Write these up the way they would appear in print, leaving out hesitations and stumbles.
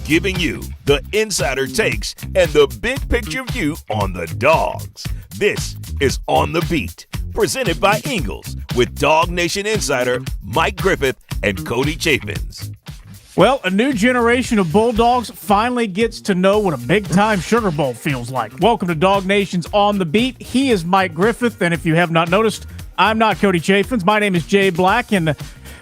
giving you the insider takes and the big picture view on the Dawgs. This is On the Beat, presented by Ingles, with Dog Nation insider Mike Griffith and Cody Chapins. Well, a new generation of Bulldogs finally gets to know what a big-time Sugar Bowl feels like. Welcome to Dog Nation's On the Beat. He is Mike Griffith, and if you have not noticed, I'm not Cody Chapins. My name is Jay Black, and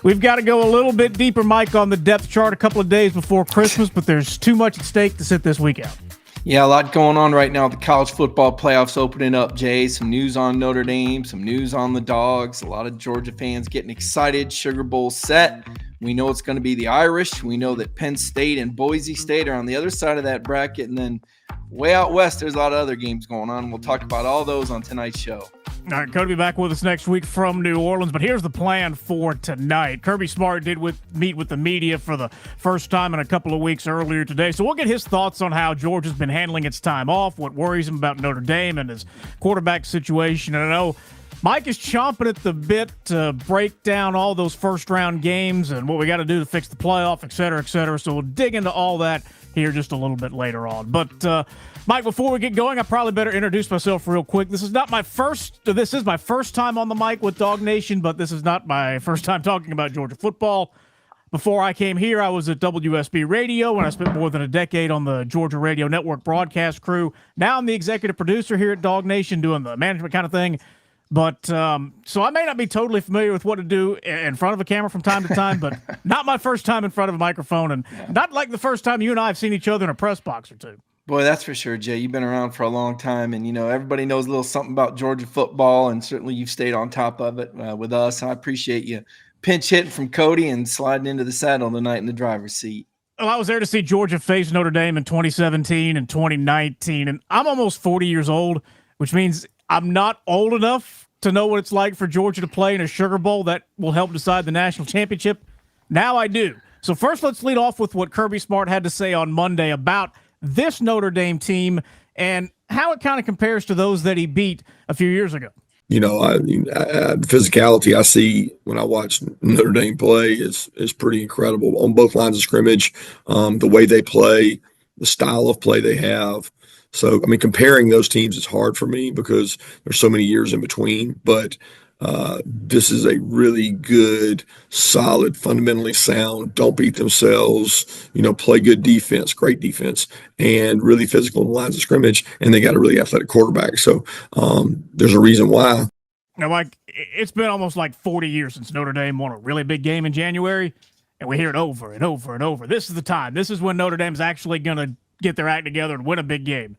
we've got to go a little bit deeper, Mike, on the depth chart a couple of days before Christmas, but there's too much at stake to sit this week out. Yeah, a lot going on right now. The college football playoffs opening up, Jay. Some news on Notre Dame, some news on the Dawgs. A lot of Georgia fans getting excited. Sugar Bowl set. We know it's going to be the Irish. We know that Penn State and Boise State are on the other side of that bracket. And then way out west, there's a lot of other games going on. We'll talk about all those on tonight's show. All right, Cody will be back with us next week from New Orleans, but here's the plan for tonight. Kirby Smart did meet with the media for the first time in a couple of weeks earlier today, so we'll get his thoughts on how Georgia's been handling its time off, what worries him about Notre Dame and his quarterback situation. And I know Mike is chomping at the bit to break down all those first-round games and what we got to do to fix the playoff, et cetera, so we'll dig into all that here just a little bit later on. But, Mike, before we get going, I probably better introduce myself real quick. This is my first time on the mic with Dog Nation, but this is not my first time talking about Georgia football. Before I came here, I was at WSB Radio, and I spent more than a decade on the Georgia Radio Network broadcast crew. Now I'm the executive producer here at Dog Nation doing the management kind of thing. But so I may not be totally familiar with what to do in front of a camera from time to time, but not my first time in front of a microphone, and not like the first time you and I have seen each other in a press box or two. Boy, that's for sure, Jay. You've been around for a long time, and, everybody knows a little something about Georgia football, and certainly you've stayed on top of it with us. I appreciate you pinch hitting from Cody and sliding into the saddle tonight in the driver's seat. Well, I was there to see Georgia face Notre Dame in 2017 and 2019, and I'm almost 40 years old, which means I'm not old enough to know what it's like for Georgia to play in a Sugar Bowl that will help decide the national championship. Now I do. So first, let's lead off with what Kirby Smart had to say on Monday about this Notre Dame team and how it kind of compares to those that he beat a few years ago. The physicality I see when I watch Notre Dame play is pretty incredible on both lines of scrimmage. The way they play, the style of play they have. So, comparing those teams is hard for me because there's so many years in between. But this is a really good, solid, fundamentally sound, don't beat themselves, play good defense, great defense, and really physical in the lines of scrimmage. And they got a really athletic quarterback. So there's a reason why. Now, Mike, it's been almost like 40 years since Notre Dame won a really big game in January, and we hear it over and over and over. This is the time. This is when Notre Dame's actually going to get their act together and win a big game.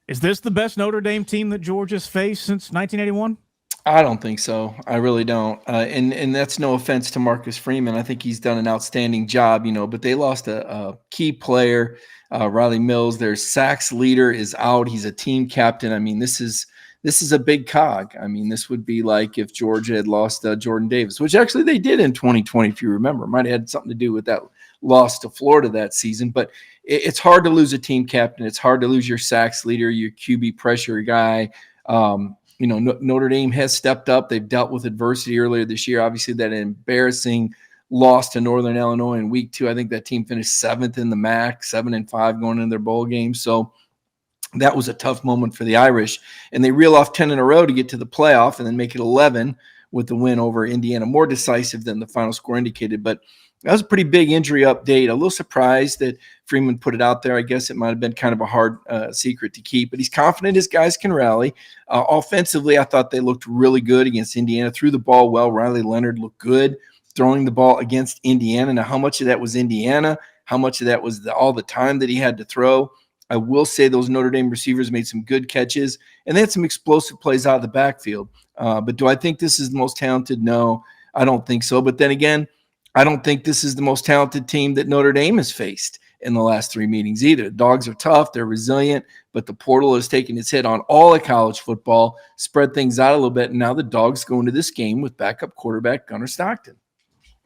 Is this the best Notre Dame team that Georgia's faced since 1981? I don't think so. I really don't. And that's no offense to Marcus Freeman. I think he's done an outstanding job, but they lost a key player, Riley Mills. Their sacks leader is out. He's a team captain. This is a big cog. This would be like if Georgia had lost Jordan Davis, which actually they did in 2020, if you remember. Might have had something to do with that loss to Florida that season. But it's hard to lose a team captain. It's hard to lose your sacks leader, your QB pressure guy. Notre Dame has stepped up. They've dealt with adversity earlier this year. Obviously, that embarrassing loss to Northern Illinois in week 2. I think that team finished 7th in the MAC, 7-5 going into their bowl game. So that was a tough moment for the Irish. And they reel off 10 in a row to get to the playoff and then make it 11 with the win over Indiana. More decisive than the final score indicated. But that was a pretty big injury update. A little surprised that Freeman put it out there. I guess it might have been kind of a hard secret to keep, but he's confident his guys can rally. Offensively, I thought they looked really good against Indiana. Threw the ball well. Riley Leonard looked good throwing the ball against Indiana. Now, how much of that was Indiana? How much of that was all the time that he had to throw? I will say those Notre Dame receivers made some good catches, and they had some explosive plays out of the backfield. But do I think this is the most talented? No, I don't think so. But then again, I don't think this is the most talented team that Notre Dame has faced in the last 3 meetings either. The Dogs are tough. They're resilient, but the portal has taken its hit on all of college football, spread things out a little bit, and now the Dogs go into this game with backup quarterback Gunnar Stockton.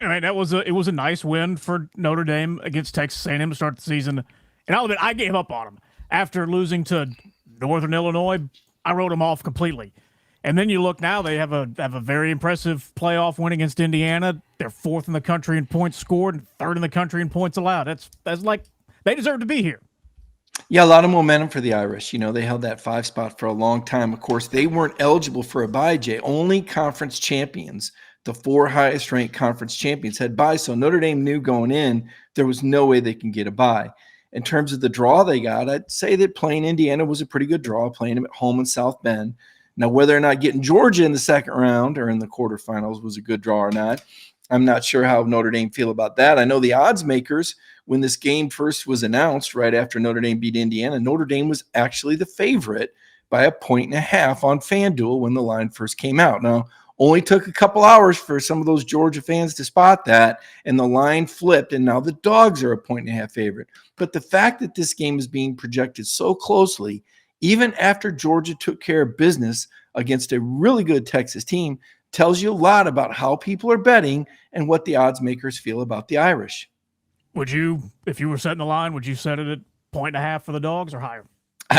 All right, it was a nice win for Notre Dame against Texas A&M to start the season. And I'll admit, I gave up on them. After losing to Northern Illinois, I wrote them off completely. And then you look now, they have a very impressive playoff win against Indiana. They're 4th in the country in points scored and 3rd in the country in points allowed. That's like they deserve to be here. Yeah, a lot of momentum for the Irish. They held that 5 spot for a long time. Of course, they weren't eligible for a bye, Jay. Only conference champions, the 4 highest ranked conference champions, had bye. So Notre Dame knew going in there was no way they can get a bye. In terms of the draw they got, I'd say that playing Indiana was a pretty good draw, playing them at home in South Bend. Now, whether or not getting Georgia in the second round or in the quarterfinals was a good draw or not, I'm not sure how Notre Dame feel about that. I know the odds makers, when this game first was announced right after Notre Dame beat Indiana, Notre Dame was actually the favorite by 1.5 points on FanDuel when the line first came out. Now, only took a couple hours for some of those Georgia fans to spot that, and the line flipped, and now the Dogs are 1.5 point favorite. But the fact that this game is being projected so closely, even after Georgia took care of business against a really good Texas team, tells you a lot about how people are betting and what the odds makers feel about the Irish. Would you, if you were setting the line, would you set it at 1.5 for the Dogs or higher?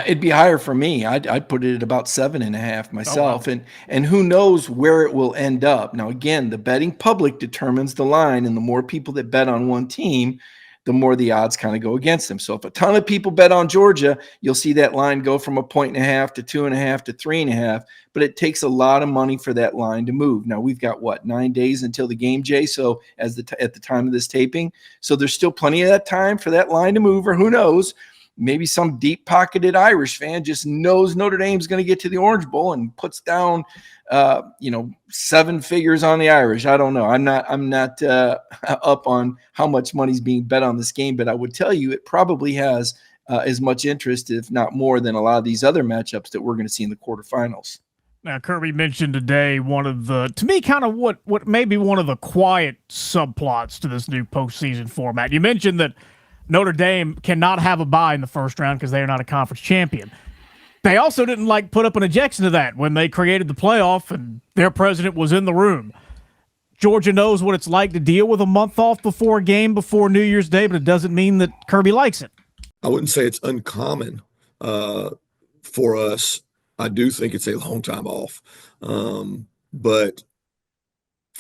It'd be higher for me. I'd put it at about 7.5 myself. Oh, wow. And who knows where it will end up. Now, again, the betting public determines the line, and the more people that bet on one team, the more the odds kind of go against them. So if a ton of people bet on Georgia, you'll see that line go from 1.5 points to 2.5 to 3.5. But it takes a lot of money for that line to move. Now we've got 9 days until the game, Jay. So at the time of this taping, so there's still plenty of that time for that line to move. Or who knows? Maybe some deep-pocketed Irish fan just knows Notre Dame's going to get to the Orange Bowl and puts down, 7 figures on the Irish. I don't know. I'm not up on how much money's being bet on this game, but I would tell you it probably has as much interest, if not more, than a lot of these other matchups that we're going to see in the quarterfinals. Now, Kirby mentioned today one of the, to me, kind of what may be one of the quiet subplots to this new postseason format. You mentioned that Notre Dame cannot have a bye in the first round because they are not a conference champion. They also didn't put up an objection to that when they created the playoff and their president was in the room. Georgia knows what it's like to deal with a month off before a game before New Year's Day, but it doesn't mean that Kirby likes it. I wouldn't say it's uncommon for us. I do think it's a long time off, but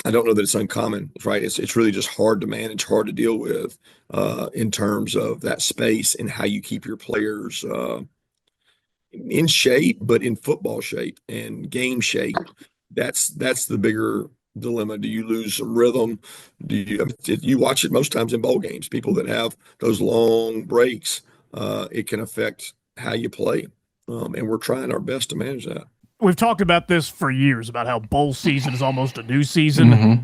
I don't know that it's uncommon, right? It's really just hard to manage, hard to deal with in terms of that space and how you keep your players in shape, but in football shape and game shape. That's the bigger dilemma. Do you lose some rhythm? You watch it most times in bowl games, people that have those long breaks, it can affect how you play. And we're trying our best to manage that. We've talked about this for years, about how bowl season is almost a new season. Mm-hmm.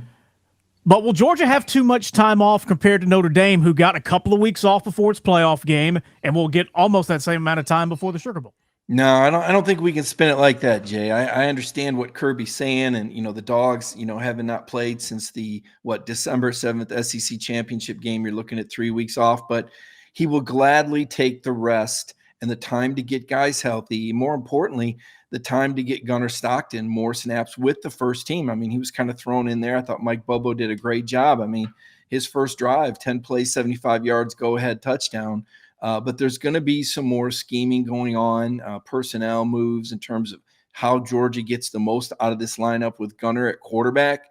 But will Georgia have too much time off compared to Notre Dame, who got a couple of weeks off before its playoff game, and will get almost that same amount of time before the Sugar Bowl? No, I don't think we can spin it like that, Jay. I understand what Kirby's saying, and the Dogs, having not played since the December 7th SEC championship game. You're looking at 3 weeks off, but he will gladly take the rest and the time to get guys healthy. More importantly, the time to get Gunnar Stockton more snaps with the first team. I mean, he was kind of thrown in there. I thought Mike Bobo did a great job. I mean, his first drive, 10 plays, 75 yards, go-ahead touchdown. But there's going to be some more scheming going on, personnel moves in terms of how Georgia gets the most out of this lineup with Gunnar at quarterback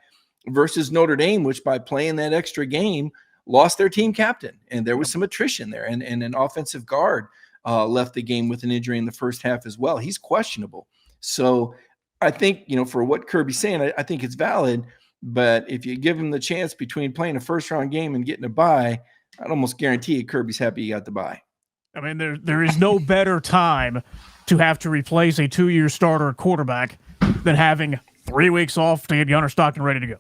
versus Notre Dame, which by playing that extra game lost their team captain. And there was some attrition there. And an offensive guard left the game with an injury in the first half as well. He's questionable. So I think, for what Kirby's saying, I think it's valid. But if you give him the chance between playing a first-round game and getting a bye, I'd almost guarantee you Kirby's happy he got the bye. I mean, there is no better time to have to replace a 2-year starter at quarterback than having 3 weeks off to get Gunnar Stockton ready to go.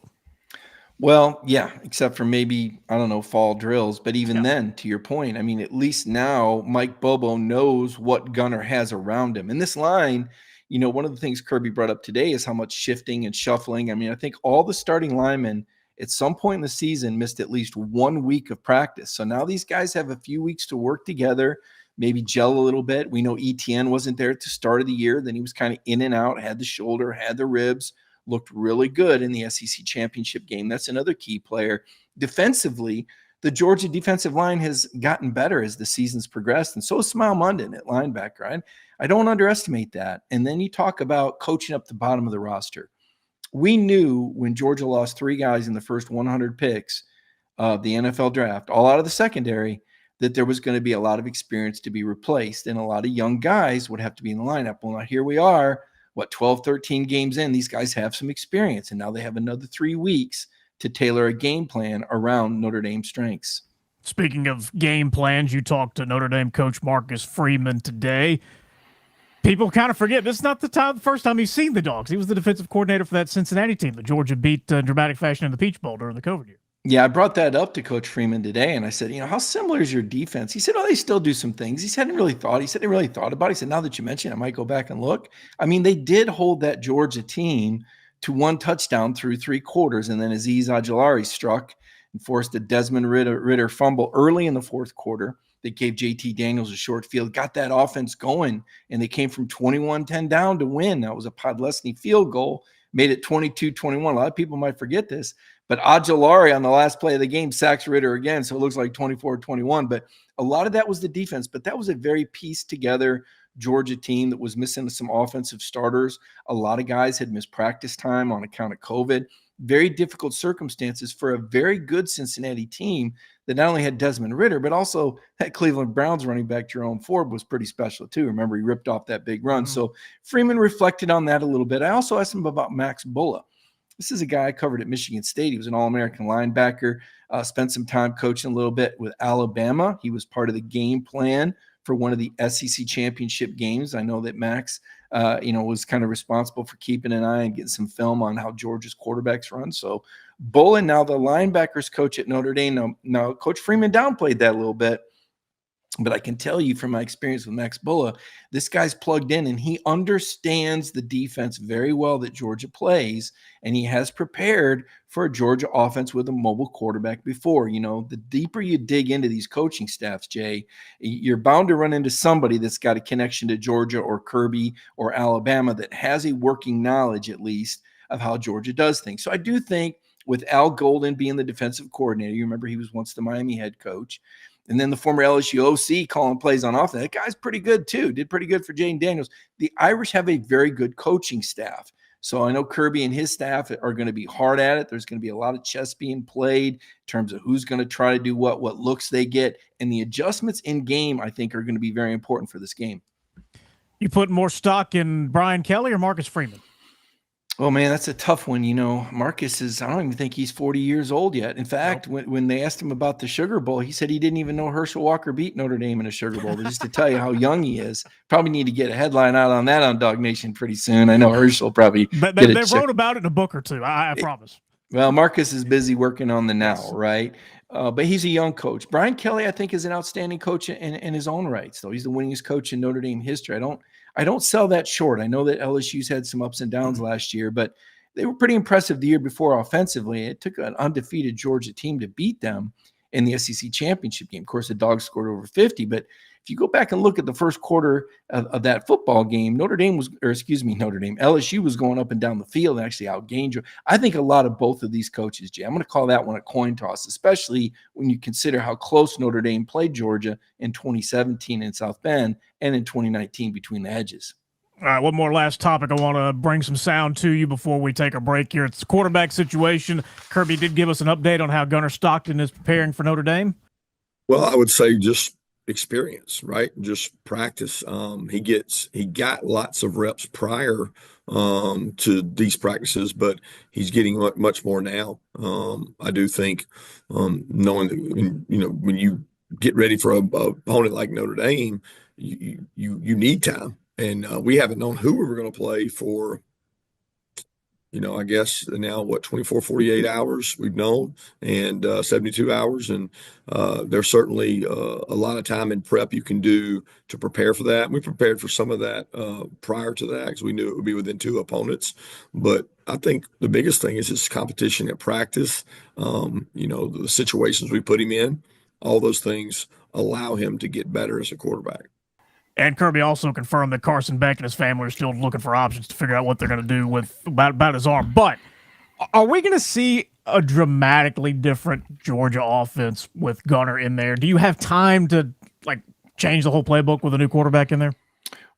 Well, yeah, except for maybe, I don't know, fall drills. But even then, to your point, I mean, at least now Mike Bobo knows what Gunnar has around him. And this line, one of the things Kirby brought up today is how much shifting and shuffling. I mean, I think all the starting linemen at some point in the season missed at least 1 week of practice. So now these guys have a few weeks to work together, maybe gel a little bit. We know ETN wasn't there at the start of the year. Then he was kind of in and out, had the shoulder, had the ribs, looked really good in the SEC championship game. That's another key player. Defensively, the Georgia defensive line has gotten better as the season's progressed, and so is Smile Munden at linebacker. Right? I don't underestimate that. And then you talk about coaching up the bottom of the roster. We knew when Georgia lost 3 guys in the first 100 picks of the NFL draft, all out of the secondary, that there was going to be a lot of experience to be replaced, and a lot of young guys would have to be in the lineup. Well, now here we are, 12, 13 games in, these guys have some experience, and now they have another 3 weeks to tailor a game plan around Notre Dame's strengths. Speaking of game plans, you talked to Notre Dame coach Marcus Freeman today. People kind of forget this is not the first time he's seen the Dawgs. He was the defensive coordinator for that Cincinnati team that Georgia beat in dramatic fashion in the Peach Bowl during the COVID year. Yeah, I brought that up to Coach Freeman today, and I said, how similar is your defense? He said, they still do some things. He said they really thought about it. He said, now that you mention it, I might go back and look. I mean, they did hold that Georgia team to 1 touchdown through 3 quarters, and then Azeez Ojulari struck and forced a Desmond Ritter fumble early in the 4th quarter. They gave JT Daniels a short field, got that offense going, and they came from 21-10 down to win. That was a Podlesny field goal, made it 22-21. A lot of people might forget this, but Ojulari on the last play of the game sacks Ritter again, so it looks like 24-21. But a lot of that was the defense, but that was a very pieced together Georgia team that was missing some offensive starters. A lot of guys had missed practice time on account of COVID. Very difficult circumstances for a very good Cincinnati team that not only had Desmond Ritter, but also that Cleveland Browns running back Jerome Ford was pretty special too. Remember, he ripped off that big run. So Freeman reflected on that a little bit. I also asked him about Max Bulla. This is a guy I covered at Michigan State. He was an All-American linebacker, spent some time coaching a little bit with Alabama. He was part of the game plan for one of the SEC championship games. I know that Max, was kind of responsible for keeping an eye and getting some film on how Georgia's quarterbacks run. So Bolin, now the linebackers coach at Notre Dame. Now Coach Freeman downplayed that a little bit, but I can tell you from my experience with Max Bulla, this guy's plugged in and he understands the defense very well that Georgia plays, and he has prepared for a Georgia offense with a mobile quarterback before. The deeper you dig into these coaching staffs, Jay, you're bound to run into somebody that's got a connection to Georgia or Kirby or Alabama that has a working knowledge, at least, of how Georgia does things. So I do think with Al Golden being the defensive coordinator, you remember he was once the Miami head coach, and then the former LSU OC calling plays on offense. That guy's pretty good too. Did pretty good for Jane Daniels. The Irish have a very good coaching staff. So I know Kirby and his staff are going to be hard at it. There's going to be a lot of chess being played in terms of who's going to try to do what looks they get. And the adjustments in game, I think, are going to be very important for this game. You put more stock in Brian Kelly or Marcus Freeman? Oh, man, that's a tough one. Marcus I don't even think he's 40 years old yet. In fact, when they asked him about the Sugar Bowl, he said he didn't even know Herschel Walker beat Notre Dame in a Sugar Bowl. But just to tell you how young he is, probably need to get a headline out on that on Dog Nation pretty soon. I know Herschel probably. But they wrote about it in a book or two, I promise. Well, Marcus is busy working on the now, right? But he's a young coach. Brian Kelly, I think, is an outstanding coach in his own rights, though. He's the winningest coach in Notre Dame history. I don't sell that short. I know that LSU's had some ups and downs last year, but they were pretty impressive the year before offensively. It took an undefeated Georgia team to beat them in the SEC championship game. Of course, the Dogs scored over 50, but if you go back and look at the first quarter of that football game, LSU was going up and down the field and actually outgained you. I think a lot of both of these coaches, Jay, I'm going to call that one a coin toss, especially when you consider how close Notre Dame played Georgia in 2017 in South Bend and in 2019 between the hedges. All right, one more last topic. I want to bring some sound to you before we take a break here. It's the quarterback situation. Kirby did give us an update on how Gunnar Stockton is preparing for Notre Dame. Well, I would say just experience, right? Just practice. He got lots of reps prior to these practices, but he's getting much more now. I do think knowing that, when you get ready for a opponent like Notre Dame, you need time. And we haven't known who we were going to play for, I guess now 24, 48 hours we've known, and 72 hours. And there's certainly a lot of time in prep you can do to prepare for that. We prepared for some of that prior to that because we knew it would be within 2 opponents. But I think the biggest thing is his competition at practice, the situations we put him in, all those things allow him to get better as a quarterback. And Kirby also confirmed that Carson Beck and his family are still looking for options to figure out what they're going to do with about his arm. But are we going to see a dramatically different Georgia offense with Gunnar in there? Do you have time to change the whole playbook with a new quarterback in there?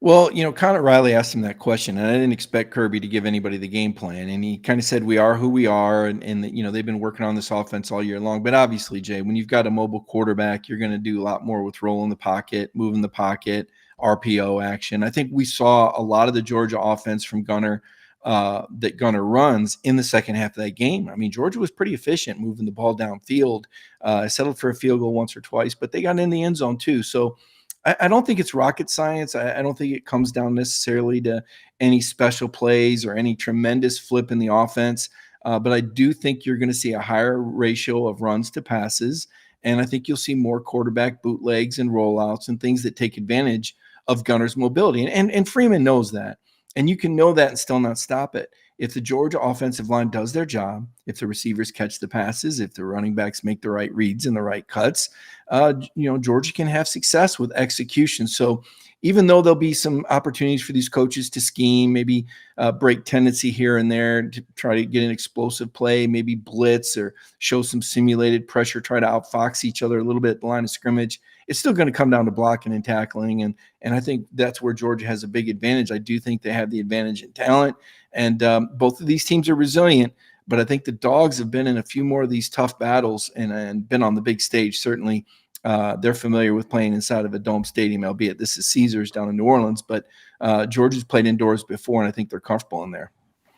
Well, Connor Riley asked him that question, and I didn't expect Kirby to give anybody the game plan. And he kind of said, we are who we are. And they've been working on this offense all year long. But obviously, Jay, when you've got a mobile quarterback, you're going to do a lot more with rolling the pocket, moving the pocket, RPO action. I think we saw a lot of the Georgia offense from Gunner that Gunner runs in the second half of that game. I mean, Georgia was pretty efficient moving the ball downfield, settled for a field goal once or twice, but they got in the end zone too. So I don't think it's rocket science. I don't think it comes down necessarily to any special plays or any tremendous flip in the offense. But I do think you're going to see a higher ratio of runs to passes. And I think you'll see more quarterback bootlegs and rollouts and things that take advantage of Gunner's mobility. And Freeman knows that. And you can know that and still not stop it. If the Georgia offensive line does their job, if the receivers catch the passes, if the running backs make the right reads and the right cuts, Georgia can have success with execution. So even though there'll be some opportunities for these coaches to scheme, maybe break tendency here and there to try to get an explosive play, maybe blitz or show some simulated pressure, try to outfox each other a little bit at the line of scrimmage, it's still going to come down to blocking and tackling. And I think that's where Georgia has a big advantage. I do think they have the advantage in talent. And both of these teams are resilient, but I think the Dawgs have been in a few more of these tough battles and been on the big stage. Certainly, they're familiar with playing inside of a dome stadium, albeit this is Caesars down in New Orleans. But Georgia's played indoors before, and I think they're comfortable in there.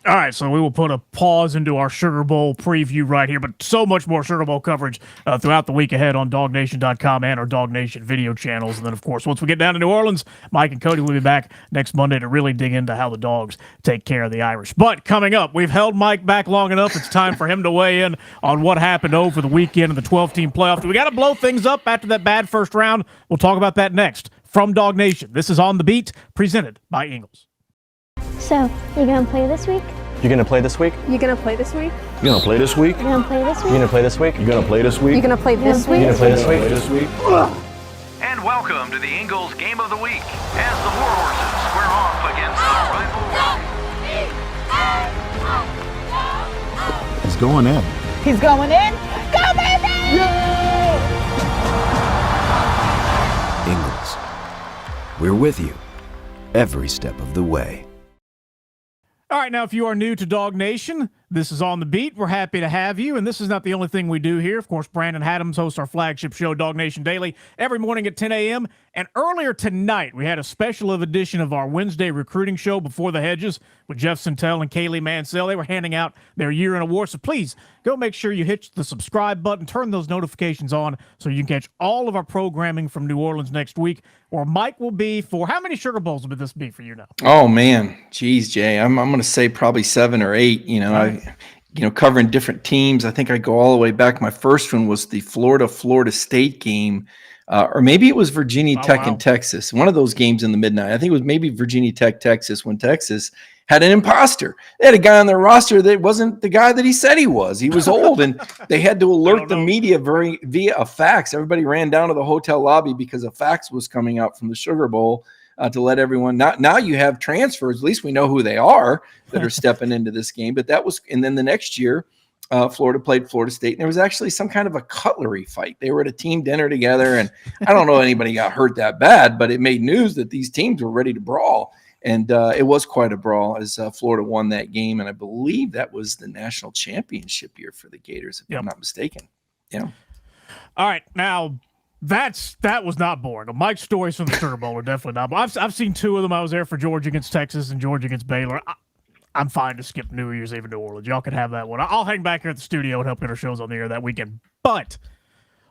All right, so we will put a pause into our Sugar Bowl preview right here, but so much more Sugar Bowl coverage throughout the week ahead on DawgNation.com and our Dawg Nation video channels. And then, of course, once we get down to New Orleans, Mike and Cody will be back next Monday to really dig into how the Dogs take care of the Irish. But coming up, we've held Mike back long enough. It's time for him to weigh in on what happened over the weekend in the 12-team playoff. Do we got to blow things up after that bad first round? We'll talk about that next from Dawg Nation. This is On the Beat, presented by Ingles. So, you gonna play this week? You gonna play this week? You gonna play this week? You gonna play this week? You gonna play this week? You gonna play this week? You gonna play this week? You gonna play this week? You gonna play this week? This week? And welcome to the Ingles Game of the Week as the Warhorses square off against the rival. He's going in. He's going in. Go, baby! Ingles, we're with you every step of the way. All right, now if you are new to Dawg Nation, this is On the Beat. We're happy to have you, and this is not the only thing we do here. Of course, Brandon Haddams hosts our flagship show, Dawg Nation Daily, every morning at 10 a.m. And earlier tonight, we had a special edition of our Wednesday recruiting show, Before the Hedges, with Jeff Sentell and Kaylee Mansell. They were handing out their year-end awards, so please go make sure you hit the subscribe button, turn those notifications on so you can catch all of our programming from New Orleans next week, where Mike will be for, how many Sugar Bowls would this be for you now? Oh, man. Geez, Jay, I'm going to say probably 7 or 8. Covering different teams. I think I go all the way back. My first one was the Florida State game, or maybe it was Virginia Tech and Texas. One of those games in the midnight. I think it was maybe Virginia Tech, Texas, when Texas had an imposter. They had a guy on their roster that wasn't the guy that he said he was. He was old, and they had to alert the media via a fax. Everybody ran down to the hotel lobby because a fax was coming out from the Sugar Bowl. To let everyone now you have transfers. At least we know who they are that are stepping into this game. But that was, and then the next year, Florida played Florida State, and there was actually some kind of a cutlery fight. They were at a team dinner together, and I don't know anybody got hurt that bad, but it made news that these teams were ready to brawl, and it was quite a brawl as Florida won that game, and I believe that was the national championship year for the Gators, if I'm not mistaken. Yeah. All right, now. That was not boring. Mike's stories from the Sugar Bowl are definitely not boring. I've seen 2 of them. I was there for Georgia against Texas and Georgia against Baylor. I'm fine to skip New Year's Eve in New Orleans. Y'all can have that one. I'll hang back here at the studio and help get our shows on the air that weekend. But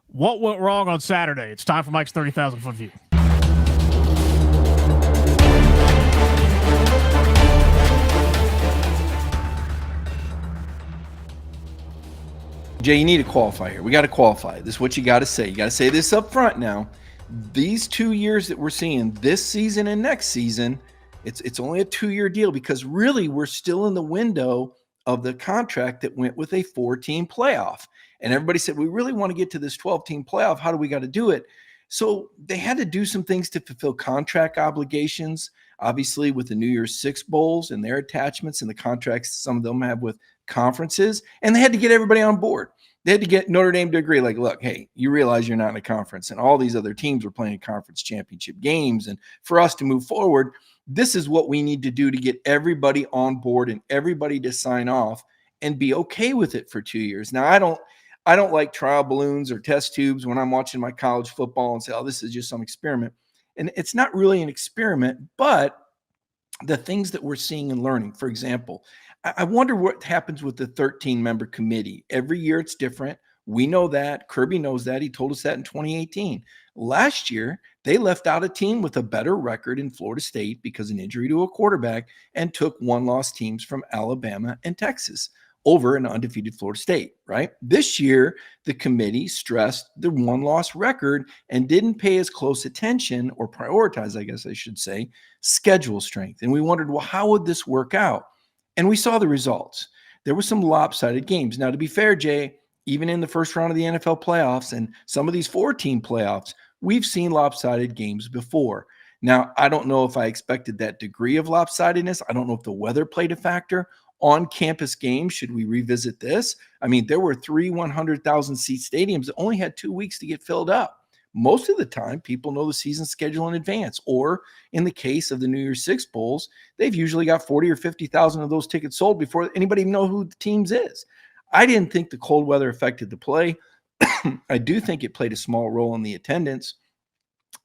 what went wrong on Saturday? It's time for Mike's 30,000-foot view. Jay, you need to qualify here. We got to qualify. This is what you got to say. You got to say this up front now. These 2 years that we're seeing, this season and next season, it's only a 2-year deal because really we're still in the window of the contract that went with a 4-team playoff. And everybody said, we really want to get to this 12-team playoff. How do we got to do it? So they had to do some things to fulfill contract obligations. obviously with the New Year's Six bowls and their attachments and the contracts some of them have with conferences, and they had to get everybody on board. They had to get Notre Dame to agree, like, look, hey, you realize you're not in a conference, and all these other teams were playing conference championship games. And for us to move forward, this is what we need to do to get everybody on board and everybody to sign off and be okay with it for 2 years. Now, I don't like trial balloons or test tubes when I'm watching my college football and say, oh, this is just some experiment. And it's not really an experiment, but the things that we're seeing and learning, for example, I wonder what happens with the 13-member committee. Every year it's different. We know that. Kirby knows that. He told us that in 2018. Last year, they left out a team with a better record in Florida State because of an injury to a quarterback and took one-loss teams from Alabama and Texas over an undefeated Florida State, right? This year, the committee stressed the one-loss record and didn't pay as close attention or prioritize, I guess I should say, schedule strength. And we wondered, well, how would this work out? And we saw the results. There were some lopsided games. Now, to be fair, Jay, even in the first round of the NFL playoffs and some of these 4-team playoffs, we've seen lopsided games before. Now, I don't know if I expected that degree of lopsidedness. I don't know if the weather played a factor. On-campus games, should we revisit this? I mean, there were 3 100,000-seat stadiums that only had 2 weeks to get filled up. Most of the time, people know the season schedule in advance, or in the case of the New Year's Six bowls, they've usually got 40 or 50,000 of those tickets sold before anybody even know who the teams is. I didn't think the cold weather affected the play. I do think it played a small role in the attendance.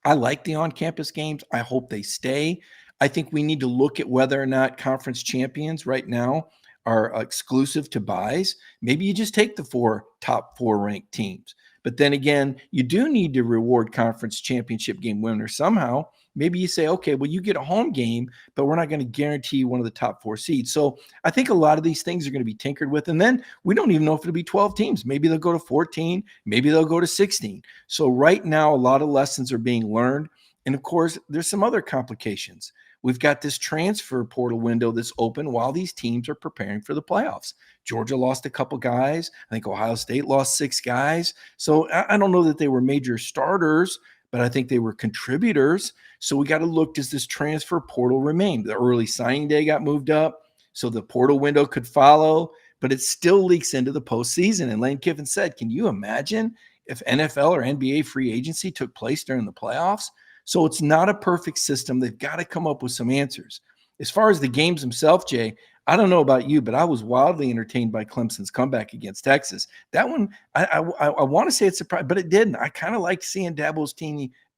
I like the on-campus games. I hope they stay. I think we need to look at whether or not conference champions right now are exclusive to buys. Maybe you just take the top four ranked teams. But then again, you do need to reward conference championship game winners somehow. Maybe you say, okay, well, you get a home game, but we're not going to guarantee one of the top 4 seeds. So I think a lot of these things are going to be tinkered with. And then we don't even know if it'll be 12 teams. Maybe they'll go to 14. Maybe they'll go to 16. So right now, a lot of lessons are being learned. And of course, there's some other complications. We've got this transfer portal window that's open while these teams are preparing for the playoffs. Georgia lost a couple guys. I think Ohio State lost 6 guys. So I don't know that they were major starters, but I think they were contributors. So we got to look, does this transfer portal remain? The early signing day got moved up, so the portal window could follow, but it still leaks into the postseason. And Lane Kiffin said, can you imagine if NFL or NBA free agency took place during the playoffs? So it's not a perfect system. They've got to come up with some answers. As far as the games themselves, Jay, I don't know about you, but I was wildly entertained by Clemson's comeback against Texas. That one, I want to say it's surprising, but it didn't. I kind of like seeing Dabo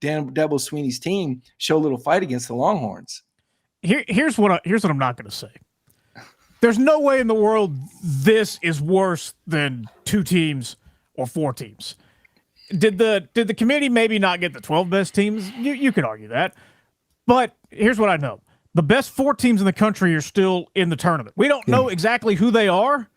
Swinney's team show a little fight against the Longhorns. Here's what I'm not going to say. There's no way in the world this is worse than 2 teams or 4 teams. Did the committee maybe not get the 12 best teams? You could argue that. But here's what I know. The best 4 teams in the country are still in the tournament. We don't know exactly who they are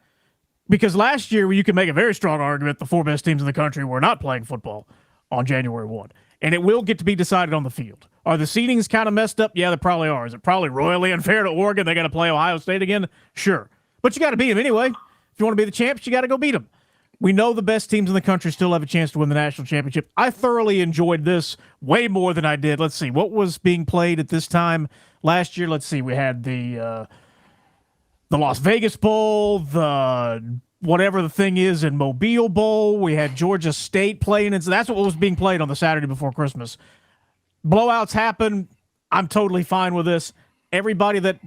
because last year you could make a very strong argument the 4 best teams in the country were not playing football on January 1. And it will get to be decided on the field. Are the seedings kind of messed up? Yeah, they probably are. Is it probably royally unfair to Oregon? They got to play Ohio State again? Sure. But you got to beat them anyway. If you want to be the champs, you got to go beat them. We know the best teams in the country still have a chance to win the national championship. I thoroughly enjoyed this way more than I did. Let's see. What was being played at this time last year? Let's see. We had the Las Vegas Bowl, the whatever the thing is in Mobile Bowl. We had Georgia State playing. And so that's what was being played on the Saturday before Christmas. Blowouts happen. I'm totally fine with this. Everybody that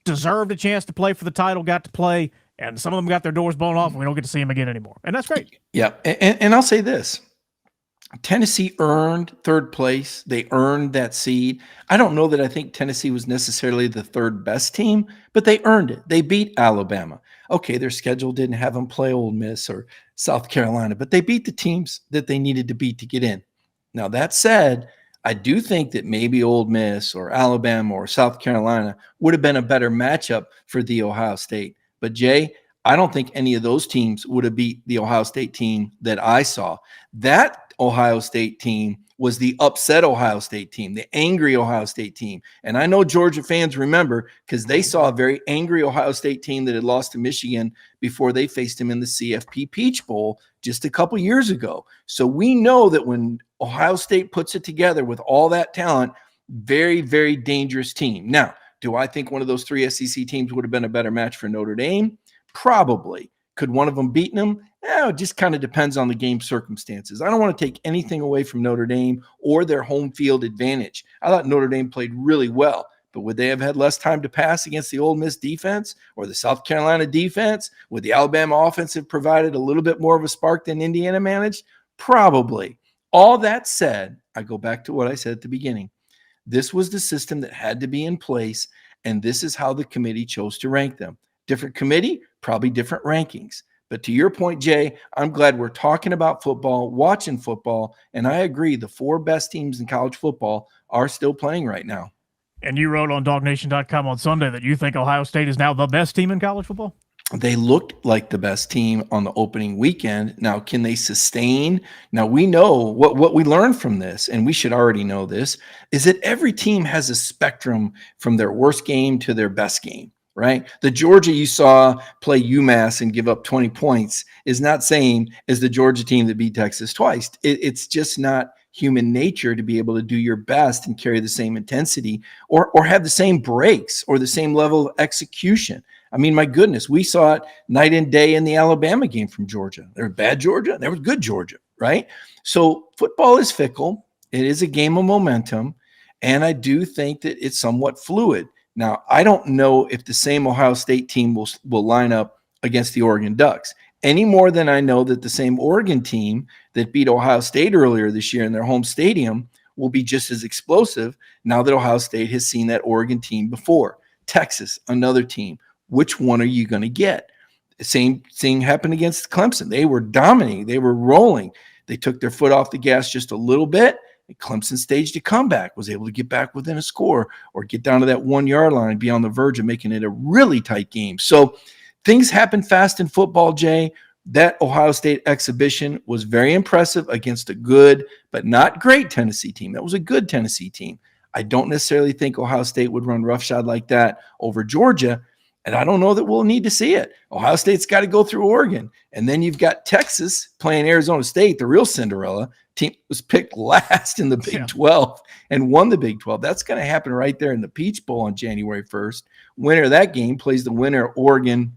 deserved a chance to play for the title got to play. And some of them got their doors blown off, and we don't get to see them again anymore. And that's great. Yeah, and I'll say this. Tennessee earned 3rd place. They earned that seed. I don't know that I think Tennessee was necessarily the 3rd best team, but they earned it. They beat Alabama. Okay, their schedule didn't have them play Ole Miss or South Carolina, but they beat the teams that they needed to beat to get in. Now, that said, I do think that maybe Ole Miss or Alabama or South Carolina would have been a better matchup for the Ohio State. But, Jay, I don't think any of those teams would have beat the Ohio State team that I saw. That Ohio State team was the upset Ohio State team, the angry Ohio State team. And I know Georgia fans remember because they saw a very angry Ohio State team that had lost to Michigan before they faced him in the CFP Peach Bowl just a couple years ago. So we know that when Ohio State puts it together with all that talent, Very, very dangerous team. Now, do I think one of those 3 SEC teams would have been a better match for Notre Dame? Probably. Could one of them beat them? It just kind of depends on the game circumstances. I don't want to take anything away from Notre Dame or their home field advantage. I thought Notre Dame played really well, but would they have had less time to pass against the Ole Miss defense or the South Carolina defense? Would the Alabama offense have provided a little bit more of a spark than Indiana managed? Probably. All that said, I go back to what I said at the beginning. This was the system that had to be in place, and this is how the committee chose to rank them. Different committee, probably different rankings. But to your point, Jay, I'm glad we're talking about football, watching football, and I agree the 4 best teams in college football are still playing right now. And you wrote on DogNation.com on Sunday that you think Ohio State is now the best team in college football? They looked like the best team on the opening weekend. Now, can they sustain? Now, we know what we learned from this, and we should already know this, is that every team has a spectrum from their worst game to their best game, right? The Georgia you saw play UMass and give up 20 points is not same as the Georgia team that beat Texas twice. It's just not human nature to be able to do your best and carry the same intensity or have the same breaks or the same level of execution. I mean, my goodness, we saw it night and day in the Alabama game from Georgia. There was bad Georgia, there was good Georgia, right? So football is fickle. It is a game of momentum, and I do think that it's somewhat fluid. Now, I don't know if the same Ohio State team will line up against the Oregon Ducks any more than I know that the same Oregon team that beat Ohio State earlier this year in their home stadium will be just as explosive now that Ohio State has seen that Oregon team before. Texas, another team. Which one are you going to get? The same thing happened against Clemson. They were dominating. They were rolling. They took their foot off the gas just a little bit. And Clemson staged a comeback, was able to get back within a score or get down to that 1-yard line, be on the verge of making it a really tight game. So things happen fast in football, Jay. That Ohio State exhibition was very impressive against a good but not great Tennessee team. That was a good Tennessee team. I don't necessarily think Ohio State would run roughshod like that over Georgia. And I don't know that we'll need to see it. Ohio State's got to go through Oregon. And then you've got Texas playing Arizona State, the real Cinderella team, was picked last in the Big 12 and won the Big 12. That's going to happen right there in the Peach Bowl on January 1st. Winner of that game plays the winner of Oregon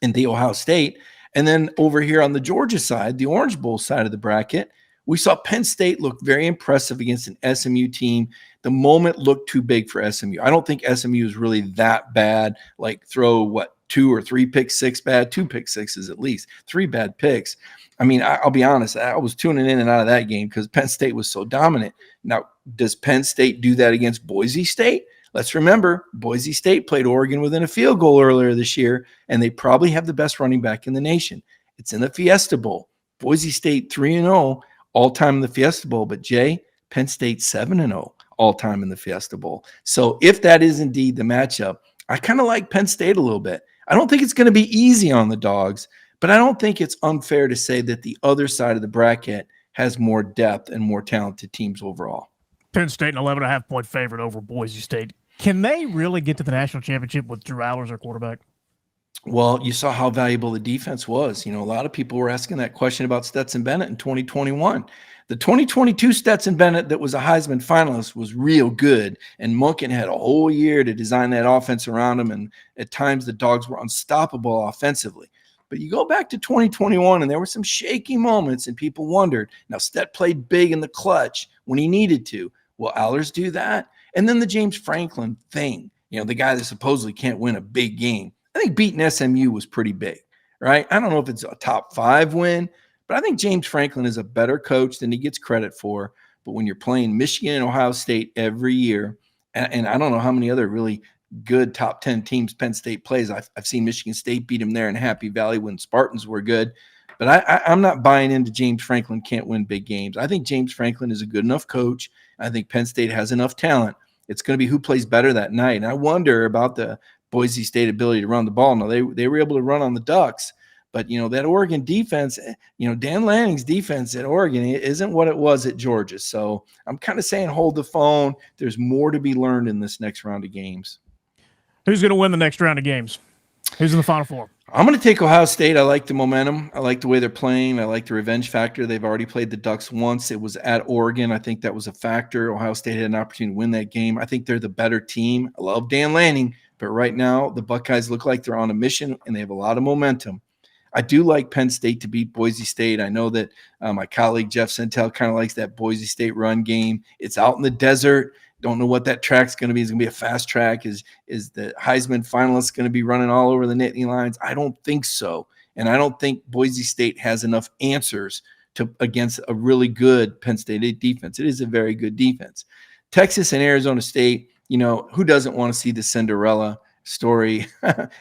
and the Ohio State. And then over here on the Georgia side, the Orange Bowl side of the bracket, we saw Penn State look very impressive against an SMU team. The moment looked too big for SMU. I don't think SMU is really that bad, like throw, 2 or 3 pick six bad, 2 pick sixes at least, 3 bad picks. I mean, I'll be honest, I was tuning in and out of that game because Penn State was so dominant. Now, does Penn State do that against Boise State? Let's remember, Boise State played Oregon within a field goal earlier this year, and they probably have the best running back in the nation. It's in the Fiesta Bowl. Boise State 3-0 all-time in the Fiesta Bowl, but Jay, Penn State 7-0 all-time in the Fiesta Bowl. So if that is indeed the matchup, I kind of like Penn State a little bit. I don't think it's going to be easy on the Dogs, but I don't think it's unfair to say that the other side of the bracket has more depth and more talented teams overall. Penn State, an 11.5-point favorite over Boise State. Can they really get to the national championship with Drew Aller as their quarterback? Well, you saw how valuable the defense was. You know, a lot of people were asking that question about Stetson Bennett in 2021. The 2022 Stetson Bennett that was a Heisman finalist was real good, and Monken had a whole year to design that offense around him, and at times the Dogs were unstoppable offensively. But you go back to 2021, and there were some shaky moments, and people wondered. Now, Stet played big in the clutch when he needed to. Will Allers do that? And then the James Franklin thing, you know, the guy that supposedly can't win a big game. I think beating SMU was pretty big, right? I don't know if it's a top 5 win, but I think James Franklin is a better coach than he gets credit for. But when you're playing Michigan and Ohio State every year, and I don't know how many other really good top 10 teams Penn State plays. I've seen Michigan State beat them there in Happy Valley when Spartans were good. But I'm not buying into James Franklin can't win big games. I think James Franklin is a good enough coach. I think Penn State has enough talent. It's going to be who plays better that night. And I wonder about the Boise State ability to run the ball. Now, they were able to run on the Ducks. But, you know, that Oregon defense, you know, Dan Lanning's defense at Oregon isn't what it was at Georgia. So I'm kind of saying hold the phone. There's more to be learned in this next round of games. Who's going to win the next round of games? Who's in the Final Four? I'm going to take Ohio State. I like the momentum. I like the way they're playing. I like the revenge factor. They've already played the Ducks once. It was at Oregon. I think that was a factor. Ohio State had an opportunity to win that game. I think they're the better team. I love Dan Lanning, but right now the Buckeyes look like they're on a mission and they have a lot of momentum. I do like Penn State to beat Boise State. I know that my colleague Jeff Sentel kind of likes that Boise State run game. It's out in the desert. Don't know what that track's going to be. It's going to be a fast track. Is the Heisman finalist going to be running all over the Nittany Lions? I don't think so. And I don't think Boise State has enough answers against a really good Penn State defense. It is a very good defense. Texas and Arizona State, who doesn't want to see the Cinderella story,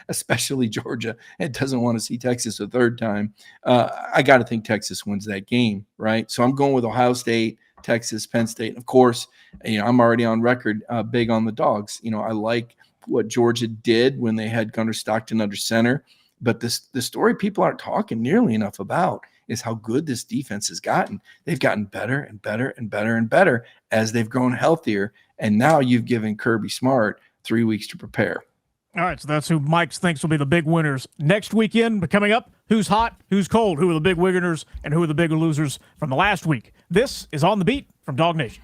especially Georgia, and doesn't want to see Texas a third time? I got to think Texas wins that game, right? So I'm going with Ohio State, Texas, Penn State. Of course, I'm already on record big on the Dogs. I like what Georgia did when they had Gunnar Stockton under center. But the story people aren't talking nearly enough about is how good this defense has gotten. They've gotten better and better and better and better as they've grown healthier. And now you've given Kirby Smart 3 weeks to prepare. All right, so that's who Mike thinks will be the big winners next weekend. But coming up, who's hot, who's cold, who are the big winners, and who are the bigger losers from the last week. This is On the Beat from Dog Nation.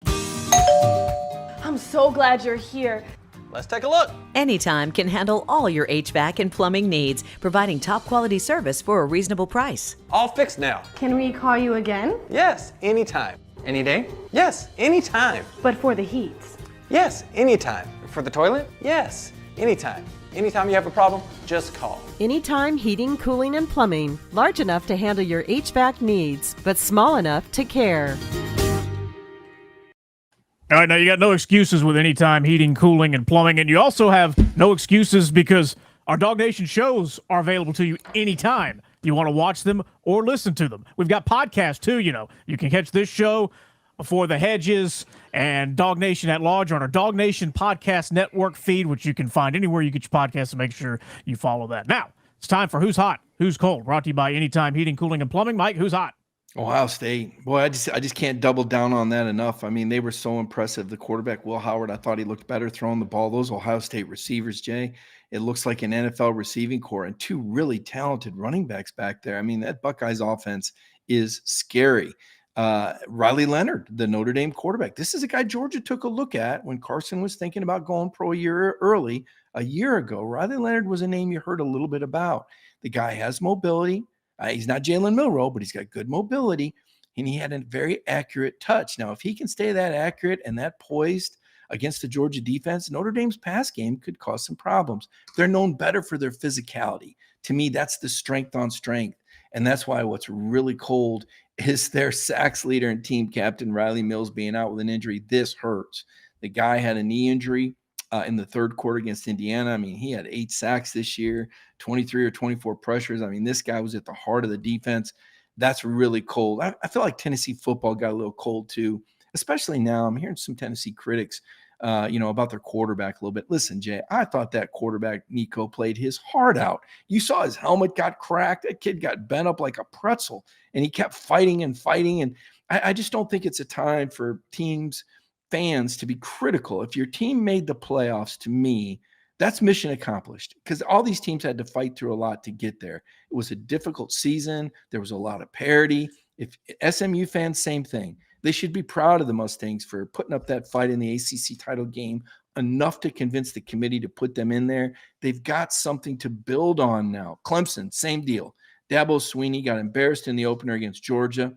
I'm so glad you're here. Let's take a look. Anytime can handle all your HVAC and plumbing needs, providing top quality service for a reasonable price. All fixed now. Can we call you again? Yes, anytime. Any day? Yes, anytime. But for the heat? Yes, anytime. For the toilet? Yes, anytime. Anytime you have a problem, just call. Anytime heating, cooling, and plumbing. Large enough to handle your HVAC needs, but small enough to care. All right, now you got no excuses with Anytime Heating, Cooling, and Plumbing, and you also have no excuses because our Dog Nation shows are available to you anytime you want to watch them or listen to them. We've got podcasts, too, You can catch this show Before the Hedges and Dog Nation at Large on our Dog Nation Podcast Network feed, which you can find anywhere you get your podcasts, so make sure you follow that. Now, it's time for Who's Hot, Who's Cold, brought to you by Anytime Heating, Cooling, and Plumbing. Mike, who's hot? Ohio State. Boy, I just can't double down on that enough. I mean, they were so impressive. The quarterback, Will Howard, I thought he looked better throwing the ball. Those Ohio State receivers, Jay, it looks like an NFL receiving corps and two really talented running backs back there. I mean, that Buckeyes offense is scary. Riley Leonard, the Notre Dame quarterback. This is a guy Georgia took a look at when Carson was thinking about going pro a year ago. Riley Leonard was a name you heard a little bit about. The guy has mobility. He's not Jalen Milroe, but he's got good mobility, and he had a very accurate touch. Now, if he can stay that accurate and that poised against the Georgia defense, Notre Dame's pass game could cause some problems. They're known better for their physicality. To me, that's the strength on strength, and that's why what's really cold is their sacks leader and team captain, Riley Mills, being out with an injury. This hurts. The guy had a knee injury in the third quarter against Indiana. I mean, he had 8 sacks this year, 23 or 24 pressures. I mean, this guy was at the heart of the defense. That's really cold. I feel like Tennessee football got a little cold too, especially now. I'm hearing some Tennessee critics, about their quarterback a little bit. Listen, Jay, I thought that quarterback, Nico, played his heart out. You saw his helmet got cracked. That kid got bent up like a pretzel, and he kept fighting and fighting. And I just don't think it's a time for fans to be critical. If your team made the playoffs, to me, that's mission accomplished, because all these teams had to fight through a lot to get there. It was a difficult season. There was a lot of parity. If SMU fans, same thing. They should be proud of the Mustangs for putting up that fight in the ACC title game enough to convince the committee to put them in there. They've got something to build on now. Clemson, same deal. Dabo Swinney got embarrassed in the opener against Georgia,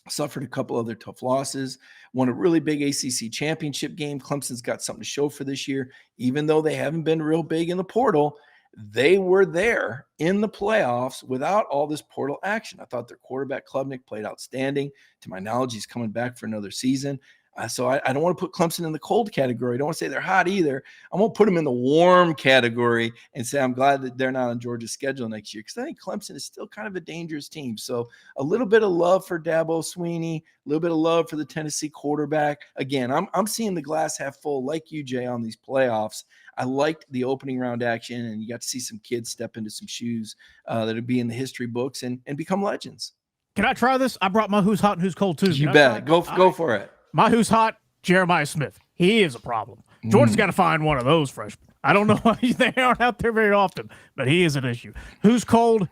suffered a couple other tough losses, won a really big ACC championship game. Clemson's got something to show for this year. Even though they haven't been real big in the portal, they were there in the playoffs without all this portal action. I thought their quarterback, Klubnik, played outstanding. To my knowledge, he's coming back for another season. So I don't want to put Clemson in the cold category. I don't want to say they're hot either. I won't put them in the warm category and say I'm glad that they're not on Georgia's schedule next year, because I think Clemson is still kind of a dangerous team. So a little bit of love for Dabo Swinney, a little bit of love for the Tennessee quarterback. Again, I'm seeing the glass half full like you, Jay, on these playoffs. I liked the opening round action, and you got to see some kids step into some shoes that would be in the history books and become legends. Can I try this? I brought my who's hot and who's cold too. You bet. Go for it. My who's hot, Jeremiah Smith. He is a problem. Georgia's got to find one of those freshmen. I don't know why they aren't out there very often, but he is an issue. Who's cold?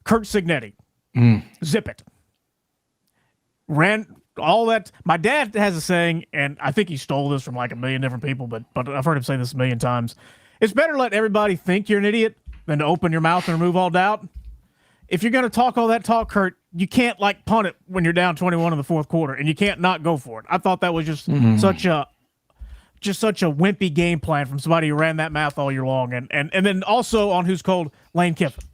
Kurt Signetti. Zip it. Ran all that. My dad has a saying, and I think he stole this from like a million different people, but I've heard him say this a million times. It's better to let everybody think you're an idiot than to open your mouth and remove all doubt. If you're going to talk all that talk, Kurt, you can't like punt it when you're down 21 in the fourth quarter, and you can't not go for it. I thought that was just such a wimpy game plan from somebody who ran that mouth all year long. And then also on who's cold, Lane Kiffin.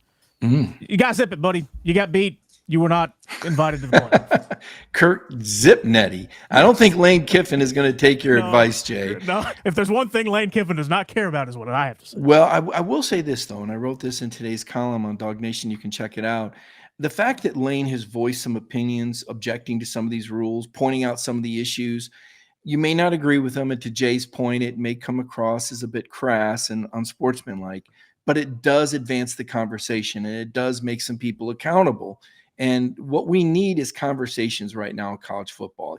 You got zip it, buddy. You got beat. You were not invited to the play. Kurt Zipnetti. I don't think Lane Kiffin is going to take your advice, Jay. No, if there's one thing Lane Kiffin does not care about is what I have to say. Well, I will say this, though, and I wrote this in today's column on Dog Nation. You can check it out. The fact that Lane has voiced some opinions, objecting to some of these rules, pointing out some of the issues, you may not agree with them, and to Jay's point, it may come across as a bit crass and unsportsmanlike, but it does advance the conversation, and it does make some people accountable. And what we need is conversations right now in college football.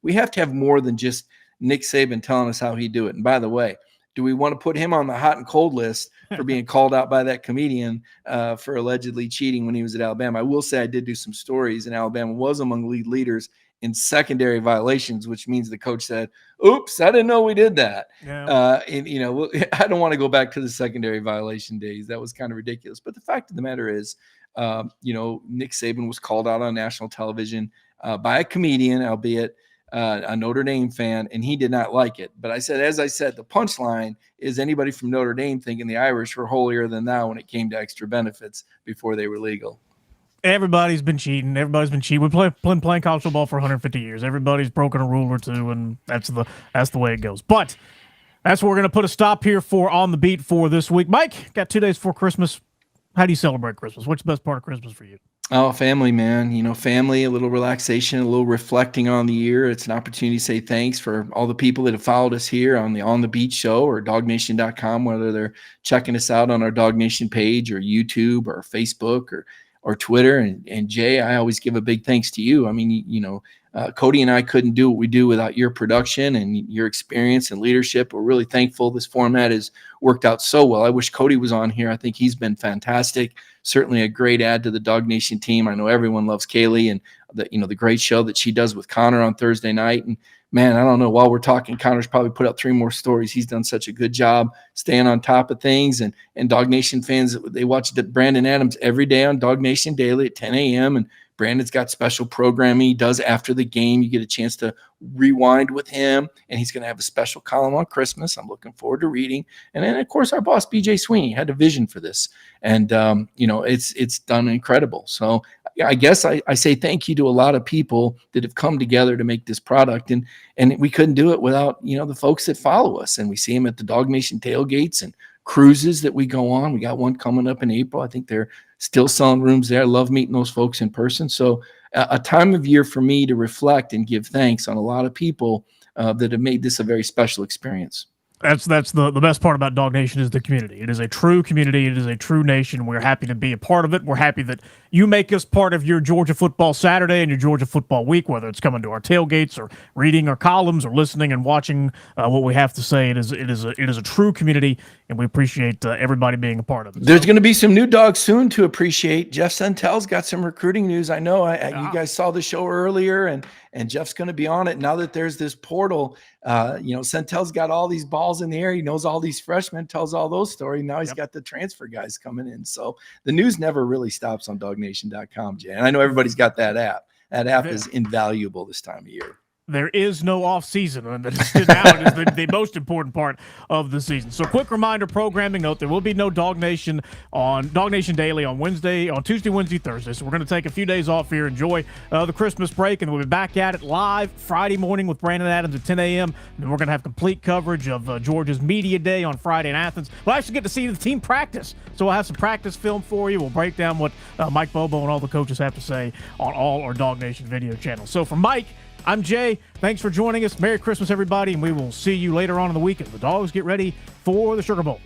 We have to have more than just Nick Saban telling us how he do it. And by the way, do we want to put him on the hot and cold list for being called out by that comedian for allegedly cheating when he was at Alabama? I will say I did do some stories, and Alabama was among lead leaders in secondary violations, which means the coach said, oops, I didn't know we did that. Yeah. I don't want to go back to the secondary violation days. That was kind of ridiculous. But the fact of the matter is, Nick Saban was called out on national television by a comedian, albeit a Notre Dame fan, and he did not like it. But as I said, the punchline is anybody from Notre Dame thinking the Irish were holier than thou when it came to extra benefits before they were legal. Everybody's been cheating. We've been playing college football for 150 years. Everybody's broken a rule or two, and that's the way it goes. But that's where we're going to put a stop here for On the Beat for this week. Mike, got 2 days before Christmas. How do you celebrate Christmas? What's the best part of Christmas for you? Oh, family, man. Family, a little relaxation, a little reflecting on the year. It's an opportunity to say thanks for all the people that have followed us here on the On the Beat show or DogNation.com, whether they're checking us out on our Dog Nation page or YouTube or Facebook or Twitter. And Jay, I always give a big thanks to you. I mean, Cody and I couldn't do what we do without your production and your experience and leadership. We're really thankful. This format has worked out so well. I wish Cody was on here. I think he's been fantastic. Certainly a great add to the Dog Nation team. I know everyone loves Kaylee and the great show that she does with Connor on Thursday night. And man, I don't know, while we're talking, Connor's probably put up 3 more stories. He's done such a good job staying on top of things. And Dog Nation fans, they watch Brandon Adams every day on Dog Nation Daily at 10 a.m. And Brandon's got special programming he does after the game. You get a chance to rewind with him, and he's going to have a special column on Christmas. I'm looking forward to reading. And then, of course, our boss, BJ Sweeney, had a vision for this. And, it's done incredible. So I guess I say thank you to a lot of people that have come together to make this product. And we couldn't do it without, the folks that follow us. And we see them at the Dog Nation tailgates and cruises that we go on. We got one coming up in April. I think they're still selling rooms there. I love meeting those folks in person. So a time of year for me to reflect and give thanks on a lot of people that have made this a very special experience. That's the best part about Dog Nation is the community. It is a true community. It is a true nation. We're happy to be a part of it. We're happy that you make us part of your Georgia football Saturday and your Georgia football week, whether it's coming to our tailgates or reading our columns or listening and watching what we have to say. It is a true community, and we appreciate everybody being a part of it. There's going to be some new dogs soon to appreciate. Jeff Sentel's got some recruiting news. I know you guys saw the show earlier, and Jeff's going to be on it. Now that there's this portal, Sentel's got all these balls in the air. He knows all these freshmen, tells all those stories. Now he's got the transfer guys coming in. So the news never really stops on DogNation.com, Jay. And I know everybody's got that app. That app is invaluable this time of year. There is no off season, and now it is the most important part of the season. So, quick reminder, programming note: there will be no Dog Nation Daily on Tuesday, Wednesday, Thursday. So we're going to take a few days off here, enjoy the Christmas break, and we'll be back at it live Friday morning with Brandon Adams at 10 a.m. And we're going to have complete coverage of Georgia's Media Day on Friday in Athens. We'll actually get to see the team practice, so we'll have some practice film for you. We'll break down what Mike Bobo and all the coaches have to say on all our Dog Nation video channels. So, for Mike, I'm Jay. Thanks for joining us. Merry Christmas, everybody, and we will see you later on in the weekend. The Dogs get ready for the Sugar Bowl.